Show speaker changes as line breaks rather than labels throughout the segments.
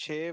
6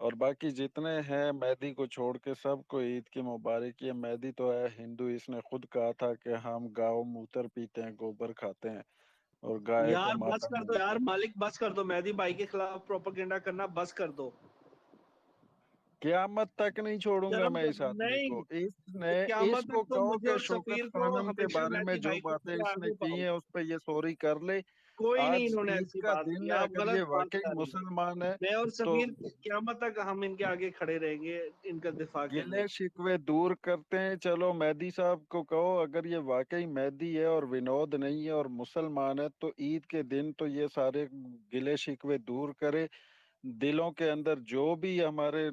اور باقی جتنے ہیں مہدی کو چھوڑ کے سب کو عید کی مبارک. یہ مہدی تو ہے ہندو، اس نے خود کہا تھا کہ ہم گاؤ موتر پیتے ہیں، گوبر کھاتے ہیں اور گائے کو
یار بس
ماتا
کر دو یار مالک، بس کر دو، مہدی بھائی کے خلاف پروپیگنڈا کرنا بس کر دو.
قیامت تک نہیں چھوڑوں گا
شرم
میں اس آدمی
نہیں،
کو. اس نے اس
قیامت
کو
تک تو
کہو
مجھے
کہ
اور
شوکت
سفیر کو
خانم کے
ہمیشہ
بارے میں
مہدی
جو
بھائی
باتیں
کے
اس نے
آگے
کی
پاؤ.
ہیں اس پہ یہ سوری کر لے.
کوئی نہیں
آج
انہوں نے
عید
ایسی
کا
بات
دن
کی،
ہے،
آپ
اگر
غلط
یہ
بات
واقعی
کر رہے ہیں.
مسلمان ہے
میں اور
تو
سفیر قیامت تک ہم ان کے آگے کھڑے رہیں گے ان کا دفاع کرنے.
گلے شکوے دور کرتے ہیں. چلو مہدی صاحب کو کہو اگر یہ واقعی مہدی ہے اور ونود نہیں ہے اور مسلمان ہے تو عید کے دن تو یہ سارے گلے شکوے دور کرے. دلوں کے اندر جو بھی ہمارے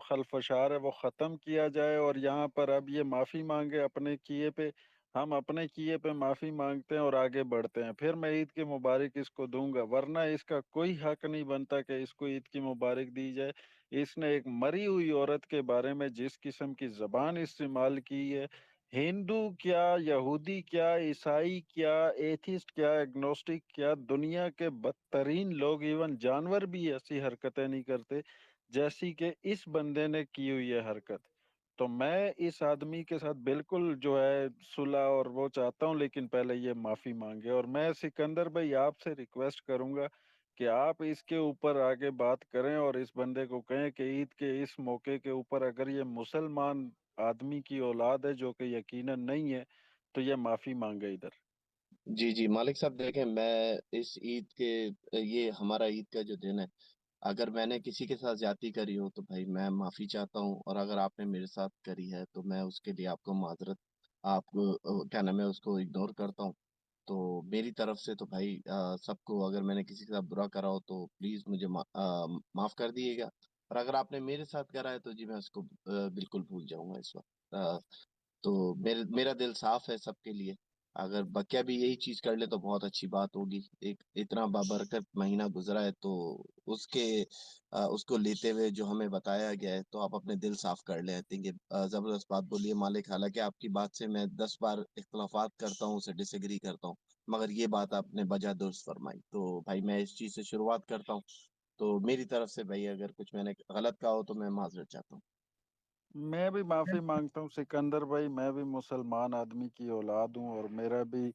خلفشار ہے وہ ختم کیا جائے اور یہاں پر اب یہ معافی مانگے اپنے کیے پہ. ہم اپنے کیے پہ معافی مانگتے ہیں اور آگے بڑھتے ہیں. پھر میں عید کی مبارک اس کو دوں گا، ورنہ اس کا کوئی حق نہیں بنتا کہ اس کو عید کی مبارک دی جائے. اس نے ایک مری ہوئی عورت کے بارے میں جس قسم کی زبان استعمال کی ہے، ہندو کیا، یہودی کیا، عیسائی کیا، ایتھسٹ کیا، ایگنوسٹک کیا، دنیا کے بدترین لوگ ایون جانور بھی ایسی حرکتیں نہیں کرتے جیسی کہ اس بندے نے کی ہوئی ہے حرکت. تو میں اس آدمی کے ساتھ بالکل جو ہے صلح اور وہ چاہتا ہوں، لیکن پہلے یہ معافی مانگے. اور میں سکندر بھائی آپ سے ریکویسٹ کروں گا کہ آپ اس کے اوپر آگے بات کریں اور اس بندے کو کہیں کہ عید کے اس موقع کے اوپر اگر یہ مسلمان آدمی کی اولاد ہے جو کہ یقیناً نہیں ہے تو یہ معافی مانگے ادھر.
جی جی مالک صاحب دیکھیں، میں اس عید کے یہ ہمارا عید کا جو دن ہے، اگر میں نے کسی کے ساتھ زیادتی کری ہو تو بھائی میں معافی چاہتا ہوں، اور اگر آپ نے میرے ساتھ کری ہے تو میں اس کے لیے آپ کو معذرت، آپ کو کیا نام ہے، اس کو اگنور کرتا ہوں. تو میری طرف سے تو بھائی سب کو، اگر میں نے کسی کے ساتھ برا کرا ہو تو پلیز مجھے معاف کر دیے گا. اور اگر آپ نے میرے ساتھ کرا ہے تو جی میں اس کو بالکل بھول جاؤں گا اس وقت. تو میرا دل صاف ہے سب کے لیے. اگر بقیہ بھی یہی چیز کر لے تو بہت اچھی بات ہوگی. ایک اتنا بابرکت مہینہ گزرا ہے تو اس کے اس کو لیتے ہوئے جو ہمیں بتایا گیا ہے تو آپ اپنے دل صاف کر لیں. آئی تھنک زبردست بات بولیے مالک. حالانکہ آپ کی بات سے میں 10 بار اختلافات کرتا ہوں، اسے ڈس ایگری کرتا ہوں، مگر یہ بات آپ نے بجا درست فرمائی. تو بھائی میں اس چیز سے شروعات کرتا ہوں. تو میری طرف سے بھائی اگر کچھ میں نے غلط کہا ہو تو میں معذرت چاہتا ہوں.
میں بھی معافی مانگتا ہوں سکندر بھائی. میں بھی مسلمان آدمی کی اولاد ہوں اور میرا بھی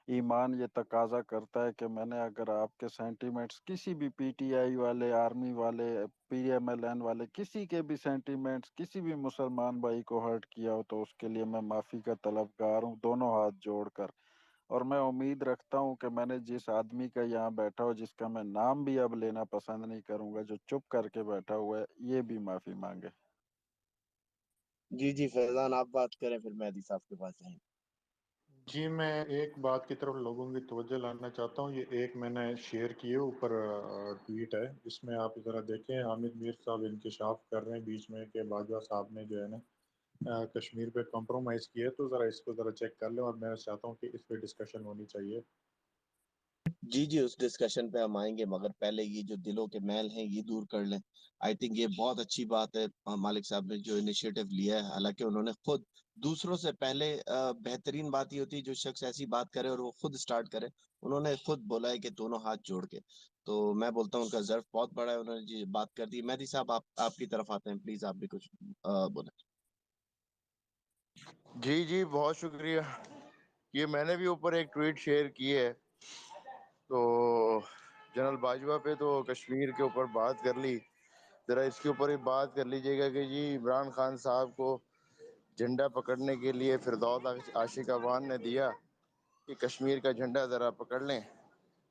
ایمان یہ تقاضا کرتا ہے کہ میں نے اگر آپ کے سینٹیمنٹس کسی بھی پی ٹی آئی والے، آرمی والے، پی ایم ایل این والے، کسی کے بھی سینٹیمنٹس کسی بھی مسلمان بھائی کو ہرٹ کیا ہو تو اس کے لیے میں معافی کا طلبگار ہوں دونوں ہاتھ جوڑ کر. اور میں امید رکھتا ہوں کہ میں نے جس آدمی کا یہاں بیٹھا ہو، جس کا میں نام بھی اب لینا پسند نہیں کروں گا، جو چپ کر کے بیٹھا ہوا ہے، یہ بھی معافی مانگے.
جی جی فیضان آپ بات کریں، پھر مہدی صاحب کے پاس جائیں.
جی میں ایک بات کی طرف لوگوں کی توجہ لانا چاہتا ہوں. یہ ایک میں نے شیئر کیے اوپر ٹویٹ ہے، اس میں آپ ذرا دیکھیں. حامد میر صاحب انکشاف کر رہے ہیں بیچ میں کہ باجوہ صاحب نے جو ہے نا کشمیر پہ کمپرومائز کیا ہے، تو ذرا اس کو ذرا چیک کر لیں. اور میں چاہتا ہوں کہ اس پہ ڈسکشن ہونی چاہیے.
جی جی اس ڈسکشن پہ ہم آئیں گے، مگر پہلے یہ جو دلوں کے میل ہیں یہ دور کر لیں. آئی تھنک یہ بہت اچھی بات ہے مالک صاحب نے جو انیشیٹو لیا ہے. حالانکہ انہوں نے خود دوسروں سے پہلے بہترین بات یہ ہوتی ہے جو شخص ایسی بات کرے اور وہ خود سٹارٹ کرے. انہوں نے خود بولا ہے کہ دونوں ہاتھ جوڑ کے. تو میں بولتا ہوں ان کا ظرف بہت بڑا ہے، انہوں نے جی بات کر دی. مہدی صاحب آپ کی طرف آتے ہیں، پلیز آپ بھی کچھ بولیں.
جی جی بہت شکریہ. یہ میں نے بھی اوپر ایک ٹویٹ شیئر کی ہے. تو جنرل باجوہ پہ تو کشمیر کے اوپر بات کر لی، ذرا اس کے اوپر بھی بات کر لیجئے گا کہ جی عمران خان صاحب کو جھنڈا پکڑنے کے لیے فردوس عاشق افغان نے دیا کہ کشمیر کا جھنڈا ذرا پکڑ لیں.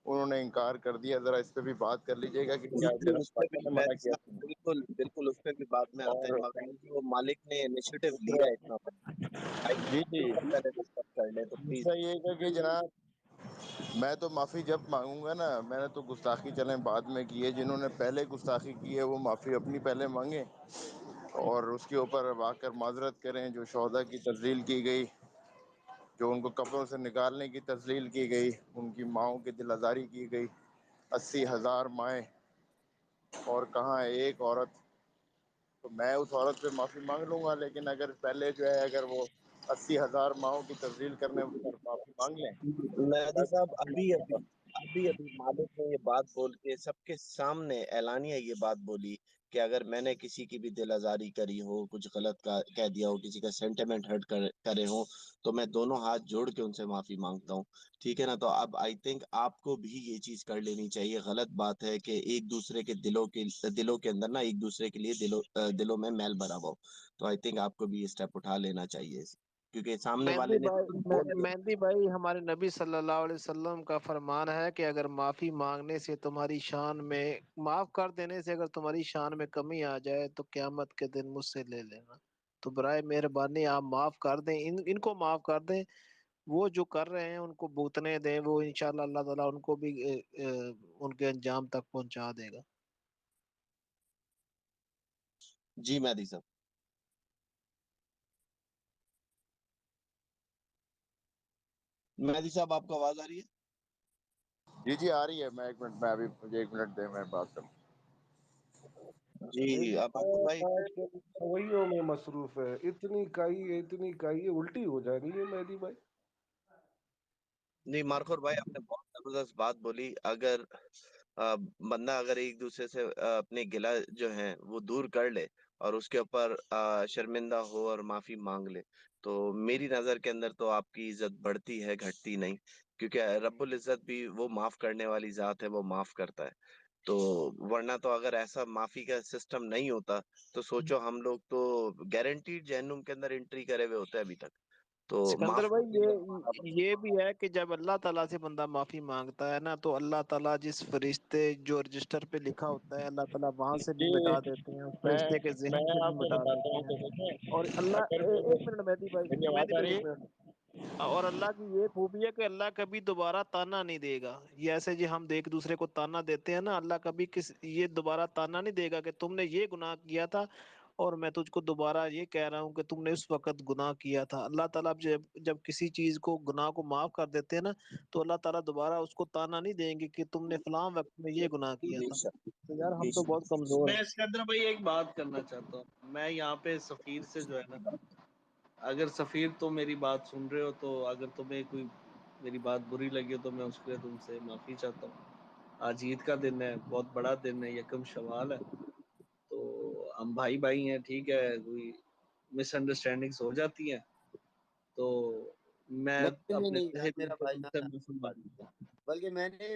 انہوں نے انکار کر دیا. ذرا اس پہ بھی بات کر لیجئے گا کہ
جی
کیا
جی
جنرل
اس پہ بھی
باجوہ نے منع
مہدی
کیا
صاحب بالکل بالکل اس پہ بھی بعد میں آتے ہیں،
اور
مگر یہ جو مالک نے انیشیٹو لیا ہے اتنا بڑا، آئی
جی
تھنک
جی
اس پر پہلے ڈسکس کر لیں تو پلیز.
دوسرا یہ ہے کہ جناب میں تو معافی جب مانگوں گا نا، میں نے تو گستاخی چلیں بعد میں کی ہے، جنہوں نے پہلے گستاخی کی ہے وہ معافی اپنی پہلے مانگیں اور اس کے اوپر اب آ کر معذرت کریں. جو شہداء کی تذلیل کی گئی، جو ان کو قبروں سے نکالنے کی تذلیل کی گئی، ان کی ماؤں کی دل آزاری کی گئی، 80,000 مائیں اور کہاں ہے ایک عورت، تو میں اس عورت پہ معافی مانگ لوں گا. لیکن اگر پہلے جو ہے اگر وہ 80,000 ماؤں کی تذلیل کرنے پر معافی مانگ لیں.
مہدی صاحب ابھی مالک نے یہ بات بول کے سب کے سامنے اعلانیہ یہ بات بولی کہ اگر میں نے کسی کی بھی دل آزاری کری ہو، کچھ غلط کہہ دیا ہو، کسی کا سینٹیمنٹ ہرٹ کرے ہوں، تو میں دونوں ہاتھ جوڑ کے ان سے معافی مانگتا ہوں. ٹھیک ہے نا؟ تو اب آئی تھنک آپ کو بھی یہ چیز کر لینی چاہیے. غلط بات ہے کہ ایک دوسرے کے دلوں کے اندر نا ایک دوسرے کے لیے دلوں میں میل بھرا ہوا ہو. تو آئی تھنک آپ کو بھی یہ اسٹیپ اٹھا لینا چاہیے، کیونکہ سامنے والے نے بول دیا.
مہندی بھائی، ہمارے نبی صلی اللہ علیہ وسلم کا فرمان ہے کہ اگر معافی مانگنے سے تمہاری شان میں، معاف کر دینے سے اگر تمہاری شان میں کمی آ جائے تو قیامت کے دن مجھ سے لے لینا. تو برائے مہربانی آپ معاف کر دیں، ان کو معاف کر دیں. وہ جو کر رہے ہیں ان کو بھگتنے دیں، وہ انشاءاللہ اللہ تعالیٰ ان کو بھی ان کے انجام تک پہنچا دے گا.
جی مہدی صاحب. مہدی صاحب آپ کو آواز آ رہی ہے؟
جی آ رہی ہے. میں 1 منٹ، میں ابھی مجھے 1 منٹ دیں، میں بات کروں.
جی اب بھائی
سوئیوں میں مصروف ہے. اتنی کائی الٹی ہو جا رہی ہے مہدی بھائی.
نہیں مارخور بھائی، آپ نے بہت زبردست بات بولی. اگر بندہ اگر ایک دوسرے سے اپنے گلا جو ہیں وہ دور کر لے اور اس کے اوپر شرمندہ ہو اور معافی مانگ لے، تو میری نظر کے اندر تو آپ کی عزت بڑھتی ہے، گھٹتی نہیں. کیونکہ رب العزت بھی وہ معاف کرنے والی ذات ہے، وہ معاف کرتا ہے. تو ورنہ تو اگر ایسا معافی کا سسٹم نہیں ہوتا تو سوچو ہم لوگ تو گارنٹیڈ جہنم کے اندر انٹری کرے ہوئے ہوتے ہیں ابھی تک. تو
سکندر
معاف
بھائی، یہ بھی ہے کہ جب اللہ تعالیٰ سے بندہ معافی مانگتا ہے نا، تو اللہ تعالیٰ جس فرشتے جو رجسٹر پہ لکھا ہوتا ہے، اللہ تعالیٰ وہاں سے بھی
جی
مٹا دیتے ہیں، اس فرشتے کے
میں
ذہن سے بھی
آپ کو
مٹا
بتاتا
دیتے
ہوں
ہیں.
کہ دیکھیں،
اور اللہ
اگر
ایک منٹ مہدی بھائی،
میری
مہدی
آواز آ
بھائی
رہی
ایک
ہے؟
منٹ. اور اللہ کی یہ خوبی ہے کہ اللہ کبھی دوبارہ تانا نہیں دے گا. یہ ایسے جی ہم ایک دوسرے کو تانا دیتے ہیں نا، اللہ کبھی یہ دوبارہ تانا نہیں دے گا کہ تم نے یہ گناہ کیا تھا اور میں تجھ کو دوبارہ یہ کہہ رہا ہوں کہ تم نے اس وقت گناہ کیا تھا. اللہ تعالیٰ جب کسی چیز کو، گناہ کو معاف کر دیتے ہیں نا، تو اللہ تعالیٰ دوبارہ اس کو تانا نہیں دیں گے کہ تم نے فلاں وقت میں یہ گناہ کیا
بے
تھا.
شک،
تو یار
بے
ہم تو
شک.
بہت کمزور
میں
ہیں.
سکندر بھائی ایک بات کرنا چاہتا ہوں. میں یہاں پہ سفیر سے جو ہے نا، اگر سفیر تو میری بات سن رہے ہو تو اگر تمہیں کوئی میری بات بری لگی ہو تو میں اس کے لیے تم سے معافی چاہتا ہوں. آج عید کا دن ہے، بہت بڑا دن ہے، 1 شوال ہے. تو ہم بھائی ہیں، ٹھیک ہے، کوئی مس انڈرسٹینڈنگز ہو جاتی ہیں تو میں
نہیں
اپنے
نہیں
تہہ
یار
دل
میرا
سے
بھائی
تم سے
جان،
معافی مانگتا ہوں.
بلکہ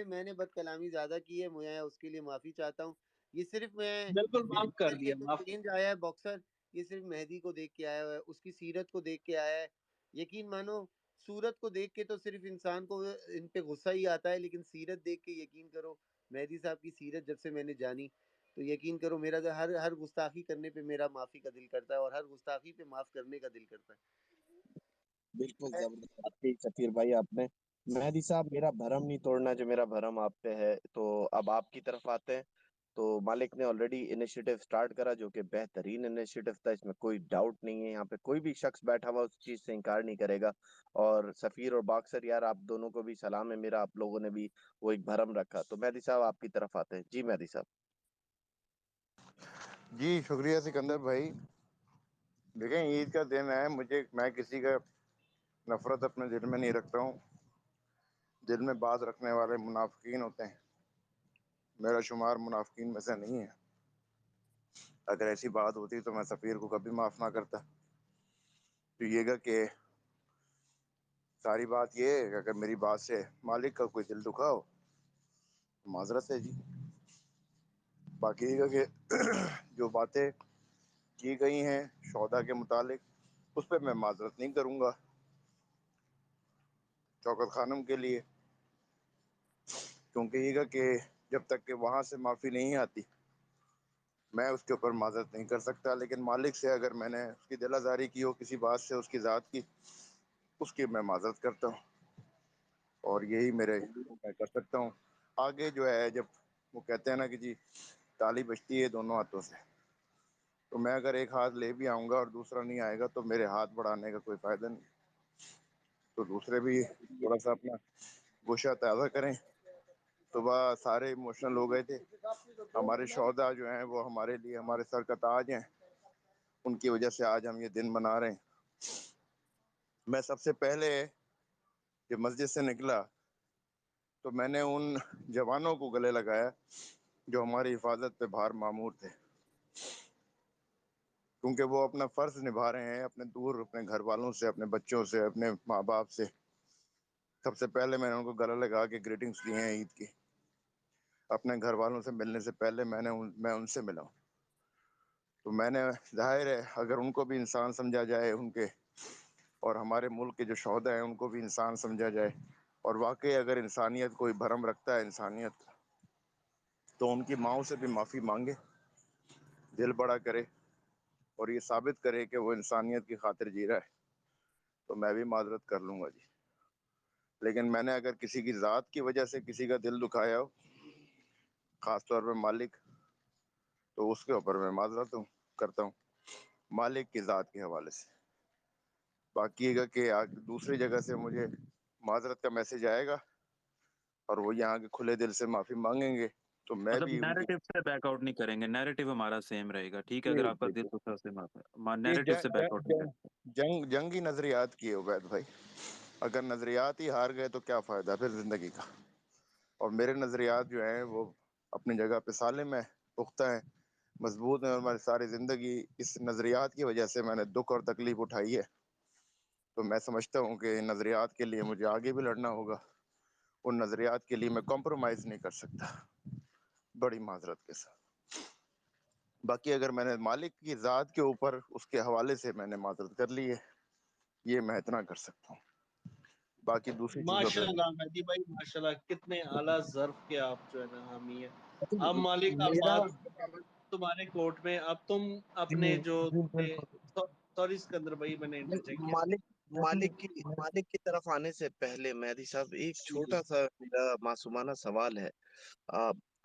میں نے بد کلامی زیادہ کی ہے، میں اس کے لیے معافی چاہتا ہوں. یہ صرف
بالکل
میرے
معاف کر
نظریے
دیا،
جو
معاف.
چینج آیا ہے باکسر، یہ صرف مہدی کو دیکھ کے آیا ہوا ہے، اس کی سیرت کو دیکھ کے آیا ہے. یقین مانو، صورت کو دیکھ کے تو صرف انسان کو ان پہ غصہ ہی آتا ہے، لیکن سیرت دیکھ کے یقین کرو، مہدی صاحب کی سیرت جب سے میں نے جانی تو یقین کرو میرا ہر گستاخی کرنے پہ میرا معافی کا دل کرتا ہے، اور ہر گستاخی پہ معاف کرنے کا دل کرتا ہے.
بالکل زبردست بات کی سفیر بھائی آپ نے. مہدی صاحب، میرا بھرم نہیں توڑنا جو میرا بھرم آپ پہ ہے. تو اب آپ کی طرف آتے ہیں. تو مالک نے آلریڈی انیشیٹو سٹارٹ کرا، جو کہ بہترین انیشیٹو تھا، اس میں کوئی ڈاؤٹ نہیں ہے. یہاں پہ کوئی بھی شخص بیٹھا ہوا اس چیز سے انکار نہیں کرے گا. اور سفیر اور باکسر یار، آپ دونوں کو بھی سلام ہے میرا، آپ لوگوں نے بھی وہ ایک بھرم رکھا. تو مہدی صاحب آپ کی طرف آتے ہیں. جی مہدی صاحب.
جی شکریہ سکندر بھائی. دیکھیں، عید کا دن ہے، میں کسی کا نفرت اپنے دل میں نہیں رکھتا ہوں. دل میں بات رکھنے والے منافقین ہوتے ہیں، میرا شمار منافقین میں سے نہیں ہے. اگر ایسی بات ہوتی تو میں سفیر کو کبھی معاف نہ کرتا. تو یہ گا کہ ساری بات یہ ہے کہ اگر میری بات سے مالک کا کوئی دل دکھا ہو تو معذرت ہے جی. باقی یہ گا کہ جو باتیں کی گئی ہیں شہدا کے متعلق، اس پہ میں معذرت نہیں کروں گا شوکت خانم کے لیے، کیونکہ یہ گا کہ جب تک کہ وہاں سے معافی نہیں آتی میں اس کے اوپر معذرت نہیں کر سکتا. لیکن مالک سے اگر میں نے اس کی دل آزاری کی ہو کسی بات سے، اس کی ذات کی، اس کی میں معذرت کرتا ہوں. اور یہی میں کر سکتا ہوں. آگے جو ہے، جب وہ کہتے ہیں نا کہ جی تالی بجتی ہے دونوں ہاتھوں سے، تو میں اگر ایک ہاتھ لے بھی آؤں گا اور دوسرا نہیں آئے گا تو میرے ہاتھ بڑھانے کا کوئی فائدہ نہیں. تو دوسرے بھی تھوڑا سا اپنا گوشہ تازہ کریں. صبح سارے ایموشنل ہو گئے تھے. ہمارے شہداء جو ہیں وہ ہمارے لیے ہمارے سر کا تاج ہیں، ان کی وجہ سے آج ہم یہ دن منا رہے ہیں. میں سب سے پہلے جب مسجد سے نکلا تو میں نے ان جوانوں کو گلے لگایا جو ہماری حفاظت پہ بھار مامور تھے. کیونکہ وہ اپنا فرض نبھا رہے ہیں اپنے دور اپنے گھر والوں سے، اپنے بچوں سے، اپنے ماں باپ سے. سب سے پہلے میں نے ان کو گلہ لگا کے گریٹنگس دی ہیں عید کی. اپنے گھر والوں سے ملنے سے پہلے میں ان سے ملا ہوں. تو میں نے ظاہر ہے اگر ان کو بھی انسان سمجھا جائے، ان کے اور ہمارے ملک کے جو شہداء ہیں ان کو بھی انسان سمجھا جائے، اور واقعی اگر انسانیت کوئی بھرم رکھتا ہے انسانیت، تو ان کی ماؤں سے بھی معافی مانگے، دل بڑا کرے اور یہ ثابت کرے کہ وہ انسانیت کی خاطر جی رہا ہے. تو میں بھی معذرت کر لوں گا جی. لیکن میں نے اگر کسی کی ذات کی وجہ سے کسی کا دل دکھایا ہو، خاص طور پہ مالک، تو اس کے اوپر میں معذرت کرتا ہوں مالک کی ذات کے حوالے سے. باقی کہ دوسری جگہ سے مجھے معذرت کا میسج آئے گا اور وہ یہاں کے کھلے دل سے معافی مانگیں گے تو میں
مطلب
بھی ان کی
نیریٹو سے بیک آؤٹ نہیں کریں گے، نیریٹو ہمارا سیم رہے گا. ٹھیک ہے، اگر آپ کا دل دکھا سے نیریٹو سے بیک آؤٹ نہیں کریں.
جنگی نظریات کی عبید بھائی، اگر نظریات ہی ہار گئے تو کیا فائدہ پھر زندگی کا. اور میرے نظریات جو ہیں وہ اپنی جگہ پہ سالم ہیں، پختہ ہیں، مضبوط ہیں، اور ہماری ساری زندگی اس نظریات کی وجہ سے میں نے دکھ اور تکلیف اٹھائی ہے. تو میں سمجھتا ہوں کہ ان نظریات کے لیے مجھے آگے بھی لڑنا ہوگا. ان نظریات کے لیے میں کمپرومائز نہیں کر سکتا، بڑی معذرت کے ساتھ. باقی اگر میں نے مالک کی ذات کے اوپر اس کے حوالے سے میں نے معذرت کر لی ہے، یہ میں اتنا کر سکتا ہوں. باقی دوسری چیزوں پہ
ماشاءاللہ مہدی بھائی، ماشاءاللہ کتنے اعلیٰ ظرف کے آپ جو ہے نا حامی ہیں. اب مالک
میرا
آباد تمہارے کوٹ میں، اب تم اپنے جو سوری سکندر بھائی میں نے انٹرجیکٹ کیا.
مالک کی طرف آنے سے پہلے مہدی صاحب ایک چھوٹا سا میرا معصومانہ سوال ہے.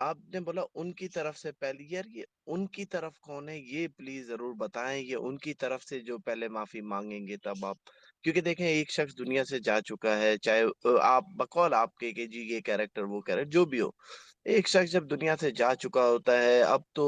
آپ نے بولا ان کی طرف سے پہلے، یار یہ ان کی طرف کون ہے یہ پلیز ضرور بتائیں. یہ ان کی طرف سے جو پہلے معافی مانگیں گے تب آپ، کیونکہ دیکھیں ایک شخص دنیا سے جا چکا ہے، چاہے آپ بقول آپ کے کہ جی یہ کیریکٹر وہ کیریکٹر جو بھی ہو، ایک شخص جب دنیا سے جا چکا ہوتا ہے اب تو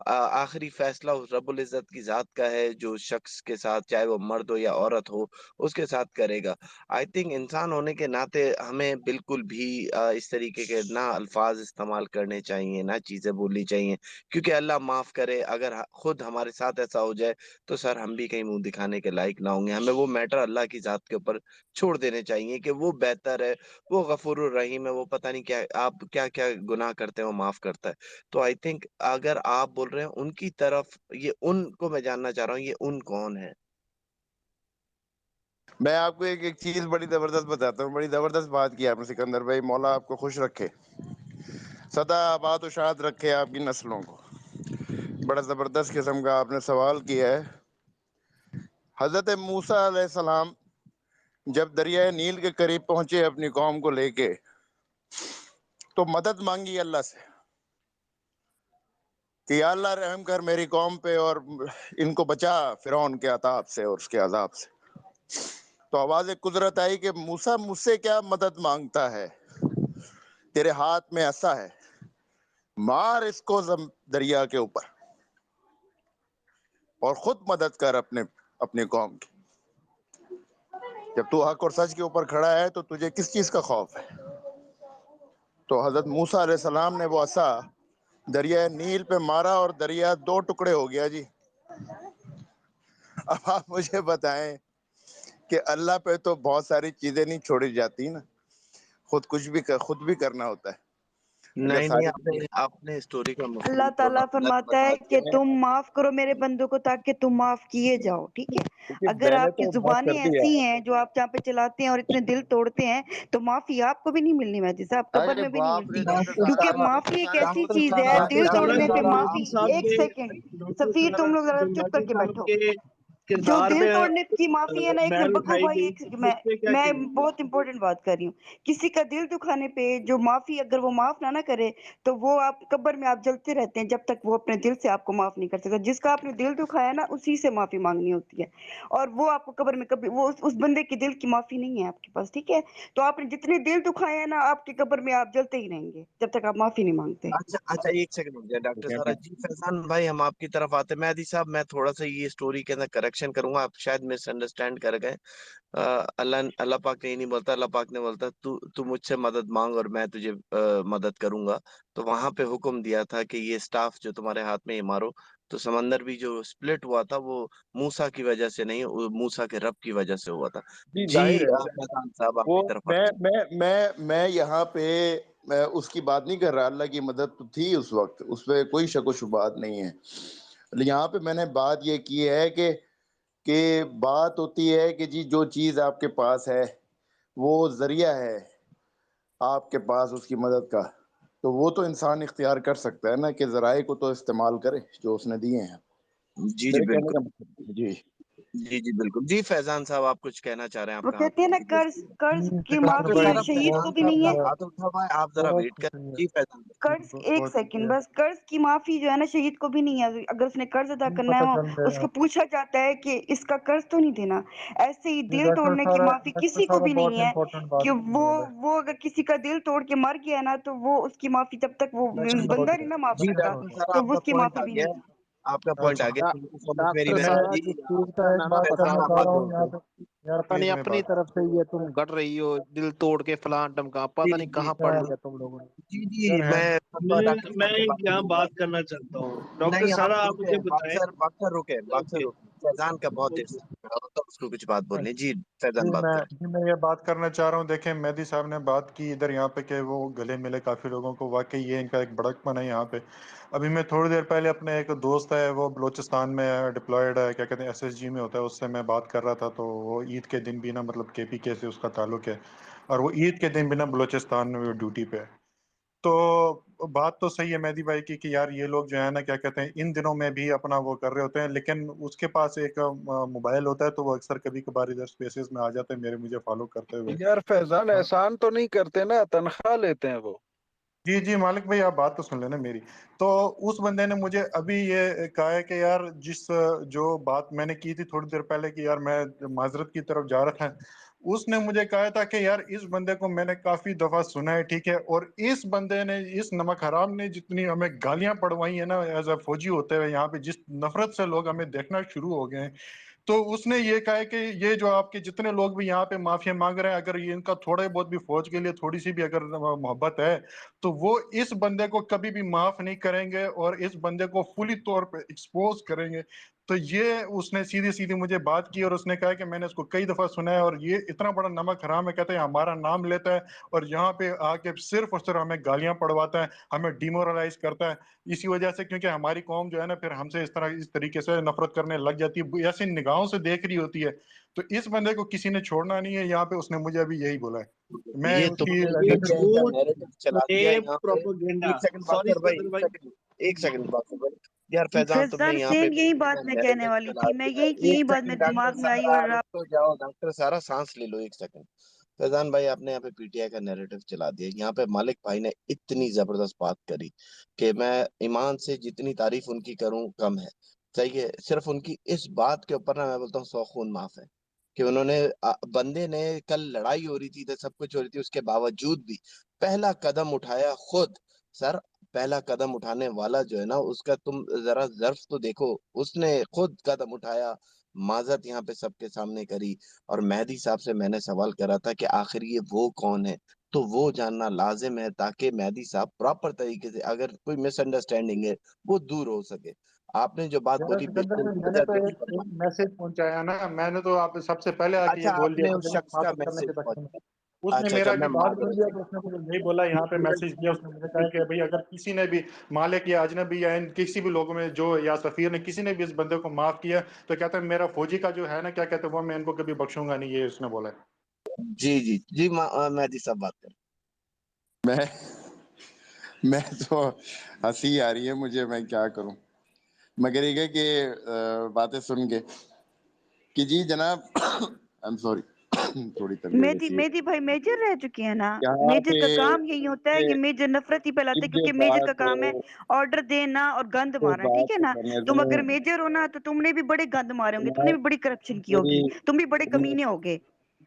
آخری فیصلہ اس رب العزت کی ذات کا ہے، جو شخص کے ساتھ چاہے وہ مرد ہو یا عورت ہو اس کے ساتھ کرے گا. آئی تھنک انسان ہونے کے ناطے ہمیں بالکل بھی اس طریقے کے نہ الفاظ استعمال کرنے چاہیے، نہ چیزیں بولنی چاہیے، کیونکہ اللہ معاف کرے اگر خود ہمارے ساتھ ایسا ہو جائے تو سر ہم بھی کہیں منہ دکھانے کے لائق نہ ہوں گے. ہمیں وہ میٹر اللہ کی ذات کے اوپر چھوڑ دینے چاہیے کہ وہ بہتر ہے، وہ غفور الرحیم ہے، وہ پتہ نہیں کیا آپ کیا کیا گناہ کرتے ہیں وہ معاف کرتا ہے. تو آئی تھنک اگر آپ بول رہے ہیں ان کی طرف، یہ ان کو میں جاننا چاہ رہا ہوں، یہ ان کون ہے؟
میں آپ کو ایک چیز بڑی زبردست بتاتا ہوں. بڑی زبردست بات کی آپ نے سکندر بھائی، مولا آپ کو خوش رکھے، سدا آباد و شاد رکھے آپ کی نسلوں کو. بڑا زبردست قسم کا آپ نے سوال کیا ہے. حضرت موسیٰ علیہ السلام جب دریائے نیل کے قریب پہنچے اپنی قوم کو لے کے، تو مدد مانگی اللہ سے کہ یا اللہ رحم کر میری قوم پہ اور ان کو بچا فرعون کے عذاب سے اور اس کے عذاب سے. تو آواز قدرت آئی کہ موسیٰ مجھ سے کیا مدد مانگتا ہے، تیرے ہاتھ میں عصا ہے، مار اس کو دریا کے اوپر اور خود مدد کر اپنے قوم کی. جب تو حق اور سچ کے اوپر کھڑا ہے تو تجھے کس چیز کا خوف ہے؟ تو حضرت موسیٰ علیہ السلام نے وہ عصا دریائے نیل پہ مارا اور دریا 2 ٹکڑے ہو گیا جی. اب آپ مجھے بتائیں کہ اللہ پہ تو بہت ساری چیزیں نہیں چھوڑی جاتی نا، خود بھی کرنا ہوتا ہے. اگر
نہیں
ساری
آپ نے اسٹوری کا مفہوم
اللہ
تھوڑا
تعالیٰ
غلط
فرماتا
بتا
ہے کہ
دیا ہے.
تم معاف کرو میرے بندوں کو تاکہ تم معاف کیے جاؤ. ٹھیک ہے، اگر
میں نے
آپ کی
تو معاف
زبانیں
کر دیا.
ایسی ہیں جو آپ جہاں پہ چلاتے ہیں اور اتنے دل توڑتے ہیں تو معافی آپ کو بھی نہیں ملنی، مہدی صاحب قبر
ارے
میں بھی نہیں
باپ
ملتی.
رے ڈاکٹر
کیونکہ
صاحب،
معافی ایک ایسی
ڈاکٹر
چیز ہے،
صاحب
دل توڑنے پہ
حالانکہ
معافی.
مہدی صاحب
ایک سیکنڈ سفیر، تم لوگ ذرا چپ کر
مہدی
کے
صاحب
بیٹھو.
کے
جو
کردار
دل
پہ
توڑنے کی معافی ہے نا، ایک منٹ
میل
بکو
اٹھائی
بھائی،
گئی،
ایک
اس پہ کیا
میں
کہیں گے؟
بہت امپورٹنٹ بات کر رہی ہوں. کسی کا دل دکھانے پہ جو معافی اگر وہ معاف نہ کرے تو وہ آپ قبر میں آپ جلتے رہتے ہیں جب تک وہ اپنے دل سے آپ کو معاف نہیں کر سکتا. جس کا آپ نے دل دکھایا نا اسی سے معافی مانگنی ہوتی ہے، اور وہ آپ کو قبر میں کبھی وہ اس بندے کے دل کی معافی نہیں ہے آپ کے پاس. ٹھیک ہے، تو آپ نے جتنے دل دکھائے ہیں نا آپ کی قبر میں آپ جلتے ہی رہیں گے جب تک آپ معافی نہیں مانگتے.
اچھا ایک سیکنڈ ہو گیا ڈاکٹر سارا جی. فیضان بھائی ہم آپ کی طرف آتے ہیں. مہدی صاحب میں تھوڑا سا یہ اسٹوری کے اندر کریکشن کروں گا، آپ شاید مس انڈرسٹینڈ کر گئے. اللہ پاک نے یہ نہیں بولتا، اللہ پاک نے بولتا تو مجھ سے مدد مانگ اور میں تجھے مدد کروں گا. تو وہاں پہ حکم دیا تھا کہ یہ سٹاف جو تمہارے ہاتھ میں یہ مارو. تو سمندر بھی جو سپلٹ ہوا تھا وہ موسیٰ کی وجہ سے نہیں، وہ موسیٰ کے رب کی وجہ سے ہوا تھا۔
جی
جی
ظاہر ہے
فیضان صاحب آپ
وہ
کی طرف آتے ہیں۔
میں یہاں پہ میں اس کی بات نہیں کر رہا، اللہ کی مدد تو تھی اس وقت، اس پہ کوئی شک و شبہات نہیں ہے۔ یہاں پہ میں نے بات یہ کی ہے کہ بات ہوتی ہے کہ جی جو چیز آپ کے پاس ہے وہ ذریعہ ہے آپ کے پاس اس کی مدد کا، تو وہ تو انسان اختیار کر سکتا ہے نا کہ ذرائع کو تو استعمال کرے جو اس نے دیے ہیں۔
جی
میرے کہنے
بالکل،
کا مطلب جی
جی بالکل۔ جی فیضان صاحب آپ کچھ کہنا چاہ رہے ہیں، آپ
وہ
کا ہاتھ
کہتے ہیں نا
اٹھا
قرض کی
ڈاکٹر
معافی
صاحب
شہید کو
بہت
بھی نہیں ہے،
ہاتھ اٹھا ہوا ہے، آپ ذرا
بہت
ویٹ کریں۔
شکریہ،
جی فیضان
قرض ایک
بہت
سیکنڈ
شکریہ
بس، قرض کی معافی جو ہے نا شہید کو بھی نہیں ہے۔ اگر اس نے قرض ادا
جی
کرنا
پتہ
ہے
چل
اس
گیا
کو پوچھا جاتا ہے کہ اس کا قرض تو نہیں دینا۔ ایسے ہی
جی
دل توڑنے کی معافی
ڈاکٹر
کسی کو
صاحب
بھی
بہت
نہیں ہے
امپورٹنٹ بات
کہ
کی ہے۔
وہ اگر کسی کا دل توڑ کے مر گیا نا تو وہ اس کی معافی جب تک وہ بندہ نہیں نا معاف
جی
کرتا
ڈاکٹر صاحب
تو
آپ
وہ
کا
اس کی
پوائنٹ
معافی
آ
بھی
گیا
نہیں
ہے،
ہے۔
آپ کا پوائنٹ آ گیا، thank you so much very
doctor
much.
صاحب
جی
اس چیز
آپ
کا
کا
نہ
میں
نا
ایک
پتہ
کرنا
فیضان
چاہ
آپ
رہا
بات
ہوں
کریں۔
یہاں پہ، یار
نہیں
پلیز میں
اپنی
بات
طرف سے یہ تم گڑ رہی ہو، دل توڑ کے فلاں ٹمکا،
جی
پتہ نہیں
جی
کہاں پڑھ لیا تم لوگوں نے۔
جی
یار ہے
میں ڈاکٹر
میں
صاحب سے بات
یہاں
کروں گا۔
بات کرنا چاہتا ہوں ڈاکٹر
نہیں
سارا،
آپ
آپ مجھے
رکے،
بتائیں۔
باکسر
اوکے
رکے، فیضان کا بہت دیر
اوکے
سے تو اس کو کچھ بات بولنی۔ جی فیضان
جی
بات کریں۔
میں یہ بات کرنا چاہ رہا ہوں، دیکھیں مہدی صاحب نے بات کی ادھر یہاں پہ کہ وہ گلے ملے کافی لوگوں کو، واقعی یہ ان کا ایک بڑکپن ہے یہاں پہ۔ ابھی میں تھوڑی دیر پہلے اپنے ایک دوست ہے وہ بلوچستان میں ڈپلائیڈ ہے، کیا کہتے ہیں SSG میں ہوتا ہے، اس سے میں بات کر رہا تھا، تو وہ عید کے دن بھی نا مطلب KPK سے اس کا تعلق ہے، اور وہ عید کے دن بھی نا بلوچستان میں ڈیوٹی پہ ہے۔ تو بات تو صحیح ہے مہدی بھائی کی کہ یار یہ لوگ جو ہے نا کیا کہتے ہیں ان دنوں میں بھی اپنا وہ کر رہے ہوتے ہیں، لیکن اس کے پاس ایک موبائل ہوتا ہے تو وہ اکثر کبھی کبھار ادھر اسپیسز میں آ جاتے ہیں مجھے فالو کرتے ہوئے۔
یار فیضان احسان تو نہیں کرتے نا، تنخواہ لیتے ہیں وہ۔
جی مالک بھائی آپ بات تو سن لینا میری۔ تو اس بندے نے مجھے ابھی یہ کہا ہے کہ یار جو بات میں نے کی تھی تھوڑی دیر پہلے کہ یار میں معذرت کی طرف جا رہا تھا، اس نے مجھے کہا تھا کہ یار اس بندے کو میں نے کافی دفعہ سنا ہے، ٹھیک ہے، اور اس بندے نے، اس نمک حرام نے جتنی ہمیں گالیاں پڑوائی ہیں نا ایز اے فوجی ہوتے ہوئے یہاں پہ، جس نفرت سے لوگ ہمیں دیکھنا شروع ہو گئے ہیں، تو اس نے یہ کہا ہے کہ یہ جو آپ کے جتنے لوگ بھی یہاں پہ معافیا مانگ رہے ہیں، اگر یہ ان کا تھوڑے بہت بھی فوج کے لیے تھوڑی سی بھی اگر محبت ہے تو وہ اس بندے کو کبھی بھی معاف نہیں کریں گے اور اس بندے کو فلی طور پہ ایکسپوز کریں گے۔ تو یہ اس نے سیدھی مجھے بات کی، اور اس نے کہا کہ میں نے اس کو کئی دفعہ سنا ہے اور یہ اتنا بڑا نمک حرام ہے، کہتے ہیں ہمارا نام لیتا ہے اور یہاں پہ آ کے صرف اور صرف ہمیں گالیاں پڑواتا ہے، ہمیں ڈیمورلائز کرتا ہے، اسی وجہ سے کیونکہ ہماری قوم جو ہے نا پھر ہم سے اس طریقے سے نفرت کرنے لگ جاتی ہے، ایسی نگاہوں سے دیکھ رہی ہوتی ہے۔ تو اس بندے کو کسی نے چھوڑنا نہیں ہے یہاں پہ، اس نے مجھے ابھی یہی بولا ہے۔ میں
یہ
اس
تم
کی
نے
یہ
PTI کا
جھوٹ،
نیریٹو چلا دیا
فریب،
یہاں پہ۔
پروپیگنڈا۔
ایک سیکنڈ
سوری
باکسر بھائی،
صدر بھائی،
ایک سیکنڈ باکسر بھائی، یار فیضان تم نے
فیضان
یہاں پہ
سیم یہی
PTI کا
بات میں کہنے
نیریٹو
والی
چلا
تھی، میں
دیا۔
یہی
ایک
بات
سیکنڈ
میرے
ڈاکٹر
دماغ میں آئی
سارا
اور
رک
آپ
تو جاؤ، ڈاکٹر سارا سانس لے لو ایک سیکنڈ۔ فیضان بھائی آپ نے یہاں پہ PTI کا نیریٹو چلا دیا، یہاں پہ مالک بھائی نے اتنی زبردست بات کری کہ میں ایمان سے جتنی تعریف ان کی کروں کم ہے، صحیح ہے۔ صرف ان کی اس بات کے اوپر نا میں بولتا ہوں 100 خون معاف ہے کہ انہوں نے بندے نے کل لڑائی ہو رہی تھی تو سب کچھ ہو رہی تھی، اس کے باوجود بھی پہلا قدم اٹھایا خود۔ سر پہلا قدم اٹھانے والا جو ہے نا اس کا تم ذرا ظرف تو دیکھو، اس نے خود قدم اٹھایا، معذرت یہاں پہ سب کے سامنے کری، اور مہدی صاحب سے میں نے سوال کرا تھا کہ آخر یہ وہ کون ہے، تو وہ جاننا لازم ہے تاکہ مہدی صاحب پراپر طریقے سے اگر کوئی مس انڈرسٹینڈنگ ہے وہ دور ہو سکے۔ آپ نے جو بات
یار
بولی
سکندر
بالکل
بھائی میں نے تو
وجہ درست
ایک
فرمائی۔
میسج پہنچایا نا، میں نے تو آپ سب سے پہلے آ کے یہ
اچھا
بول
آپ
دیا
نے
تھا
اس
جب
شخص کا
معذرت کرنے کے
میسج
چکر میں
پہنچا،
اس نے
اچھا
میرا
میں
بھی بات سن لیا،
معذرت
تو اس نے مجھے یہی بولا، یہاں پہ میسج کیا اس نے مجھے کہا کہ بھئی اگر کسی نے بھی مالک یا اجنبی یا ان کسی بھی لوگوں میں جو یا سفیر نے کسی نے بھی اس بندے کو معاف کیا تو کہتا ہے میرا فوجی کا جو ہے نا کیا کہتے ہیں وہ میں ان کو کبھی بخشوں گا نہیں، یہ اس نے بولا ہے۔
جی مہدی صاحب بات کریں۔
میں میں تو ہنسی آ رہی ہے مجھے، میں کیا کروں، مگر یہ کہ باتیں سن کے کہ جی جناب I'm sorry تھوڑی طبیعت ایسی ہے
مہدی بھائی میجر رہ چکے ہیں نا،
یہاں
میجر کا کام یہی ہوتا ہے کہ میجر نفرت ہی پھیلاتے ہیں، کیونکہ میجر کا کام ہے آرڈر دینا اور گند مارنا، ٹھیک ہے نا۔ تم اگر میجر ہو نا تو تم نے بھی بڑے گند مارے ہوں گے، تم نے بھی بڑی کرپشن کی ہوگی، تم بھی بڑے کمینے ہوگے۔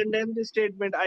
condemn this statement. I